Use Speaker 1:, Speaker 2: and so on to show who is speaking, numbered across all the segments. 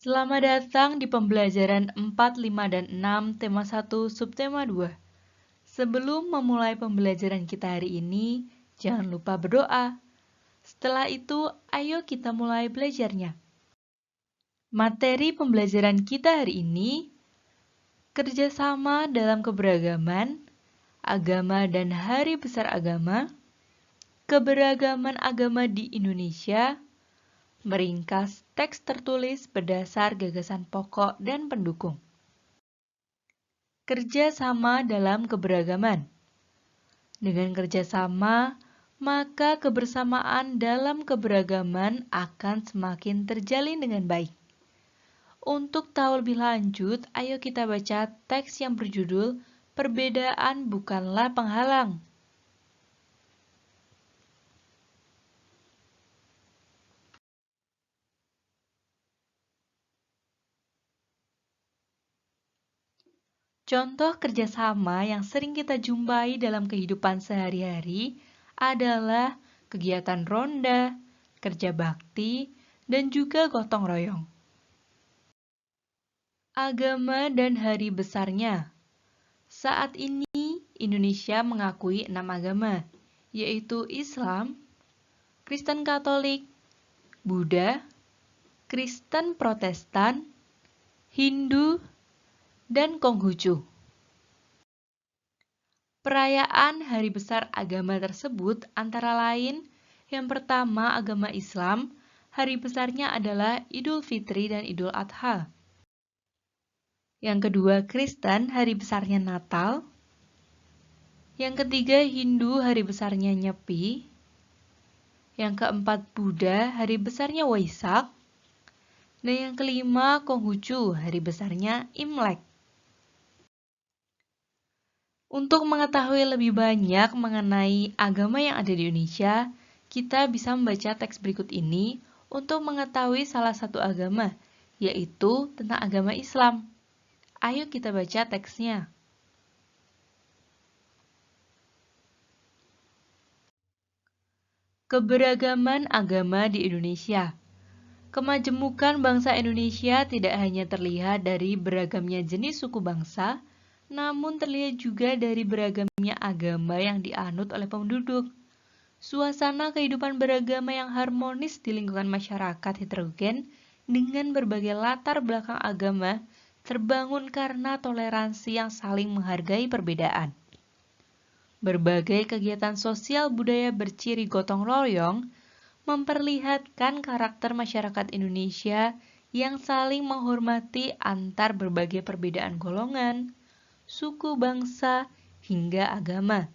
Speaker 1: Selamat datang di pembelajaran 4, 5, dan 6, tema 1, subtema 2. Sebelum memulai pembelajaran kita hari ini, jangan lupa berdoa. Setelah itu, ayo kita mulai belajarnya. Materi pembelajaran kita hari ini, kerjasama dalam keberagaman, agama dan hari besar agama, keberagaman agama di Indonesia, meringkas teks tertulis berdasar gagasan pokok dan pendukung. Kerjasama dalam keberagaman. Dengan kerjasama, maka kebersamaan dalam keberagaman akan semakin terjalin dengan baik. Untuk tahu lebih lanjut, ayo kita baca teks yang berjudul Perbedaan Bukanlah Penghalang. Contoh kerjasama yang sering kita jumpai dalam kehidupan sehari-hari adalah kegiatan ronda, kerja bakti, dan juga gotong royong. Agama dan hari besarnya. Saat ini, Indonesia mengakui 6 agama, yaitu Islam, Kristen Katolik, Buddha, Kristen Protestan, Hindu, dan Konghucu. Perayaan hari besar agama tersebut antara lain, yang pertama agama Islam, hari besarnya adalah Idul Fitri dan Idul Adha. Yang kedua Kristen, hari besarnya Natal. Yang ketiga Hindu, hari besarnya Nyepi. Yang keempat Buddha, hari besarnya Waisak. Dan yang kelima Konghucu, hari besarnya Imlek. Untuk mengetahui lebih banyak mengenai agama yang ada di Indonesia, kita bisa membaca teks berikut ini untuk mengetahui salah satu agama, yaitu tentang agama Islam. Ayo kita baca teksnya. Keberagaman agama di Indonesia. Kemajemukan bangsa Indonesia tidak hanya terlihat dari beragamnya jenis suku bangsa, namun terlihat juga dari beragamnya agama yang dianut oleh penduduk. Suasana kehidupan beragama yang harmonis di lingkungan masyarakat heterogen dengan berbagai latar belakang agama terbangun karena toleransi yang saling menghargai perbedaan. Berbagai kegiatan sosial budaya berciri gotong royong memperlihatkan karakter masyarakat Indonesia yang saling menghormati antar berbagai perbedaan golongan, suku bangsa, hingga agama.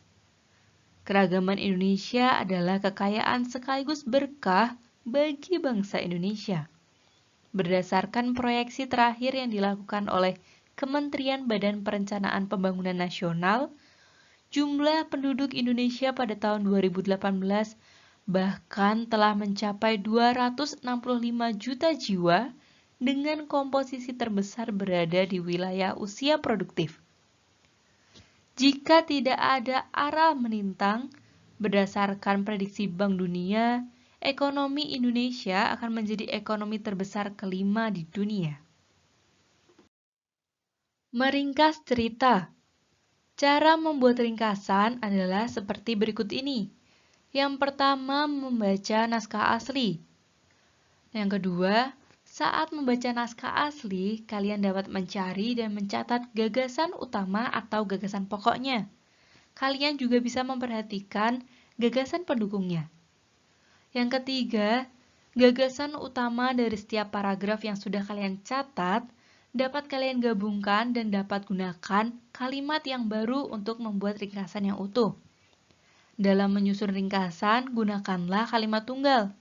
Speaker 1: Keragaman Indonesia adalah kekayaan sekaligus berkah bagi bangsa Indonesia. Berdasarkan proyeksi terakhir yang dilakukan oleh Kementerian Badan Perencanaan Pembangunan Nasional, jumlah penduduk Indonesia pada tahun 2018 bahkan telah mencapai 265 juta jiwa dengan komposisi terbesar berada di wilayah usia produktif. Jika tidak ada arah menintang, berdasarkan prediksi Bank Dunia, ekonomi Indonesia akan menjadi ekonomi terbesar kelima di dunia. Meringkas cerita. Cara membuat ringkasan adalah seperti berikut ini. Yang pertama, membaca naskah asli. Yang kedua, saat membaca naskah asli, kalian dapat mencari dan mencatat gagasan utama atau gagasan pokoknya. Kalian juga bisa memperhatikan gagasan pendukungnya. Yang ketiga, gagasan utama dari setiap paragraf yang sudah kalian catat dapat kalian gabungkan dan dapat gunakan kalimat yang baru untuk membuat ringkasan yang utuh. Dalam menyusun ringkasan, gunakanlah kalimat tunggal.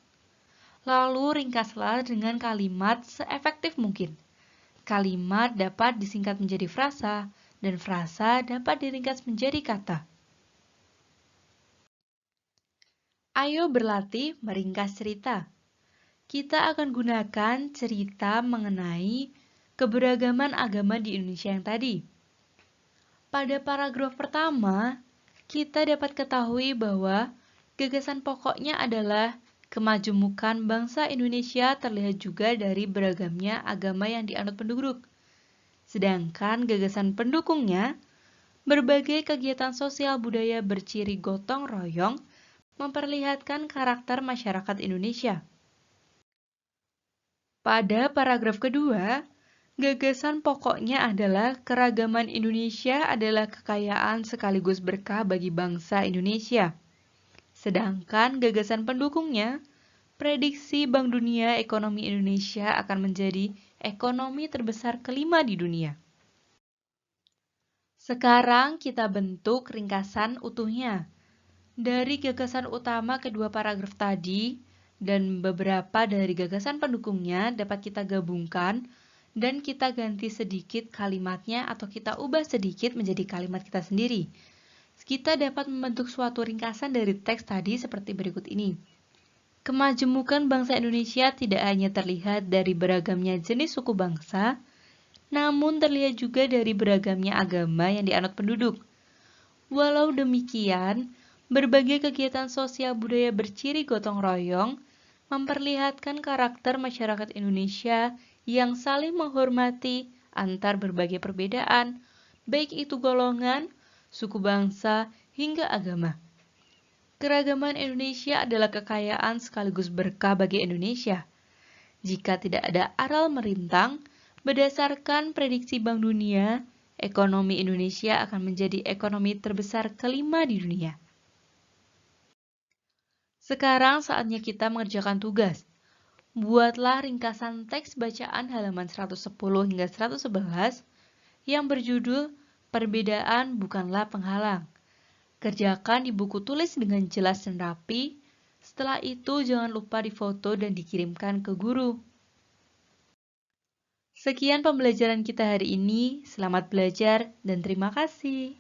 Speaker 1: Lalu ringkaslah dengan kalimat seefektif mungkin. Kalimat dapat disingkat menjadi frasa, dan frasa dapat diringkas menjadi kata. Ayo berlatih meringkas cerita. Kita akan gunakan cerita mengenai keberagaman agama di Indonesia yang tadi. Pada paragraf pertama, kita dapat ketahui bahwa gagasan pokoknya adalah Kemajemukan bangsa Indonesia terlihat juga dari beragamnya agama yang dianut penduduk. Sedangkan gagasan pendukungnya, berbagai kegiatan sosial budaya berciri gotong royong, memperlihatkan karakter masyarakat Indonesia. Pada paragraf kedua, gagasan pokoknya adalah keragaman Indonesia adalah kekayaan sekaligus berkah bagi bangsa Indonesia. Sedangkan gagasan pendukungnya, prediksi Bank Dunia ekonomi Indonesia akan menjadi ekonomi terbesar kelima di dunia. Sekarang kita bentuk ringkasan utuhnya. Dari gagasan utama kedua paragraf tadi dan beberapa dari gagasan pendukungnya dapat kita gabungkan dan kita ganti sedikit kalimatnya atau kita ubah sedikit menjadi kalimat kita sendiri. Kita dapat membentuk suatu ringkasan dari teks tadi seperti berikut ini. Kemajemukan bangsa Indonesia tidak hanya terlihat dari beragamnya jenis suku bangsa, namun terlihat juga dari beragamnya agama yang dianut penduduk. Walau demikian, berbagai kegiatan sosial budaya berciri gotong royong memperlihatkan karakter masyarakat Indonesia yang saling menghormati antar berbagai perbedaan, baik itu golongan, suku bangsa, hingga agama. Keragaman Indonesia adalah kekayaan sekaligus berkah bagi Indonesia. Jika tidak ada aral merintang, berdasarkan prediksi Bank Dunia, ekonomi Indonesia akan menjadi ekonomi terbesar kelima di dunia. Sekarang saatnya kita mengerjakan tugas. Buatlah ringkasan teks bacaan halaman 110 hingga 111 yang berjudul Perbedaan Bukanlah Penghalang. Kerjakan di buku tulis dengan jelas dan rapi. Setelah itu jangan lupa difoto dan dikirimkan ke guru. Sekian pembelajaran kita hari ini. Selamat belajar dan terima kasih.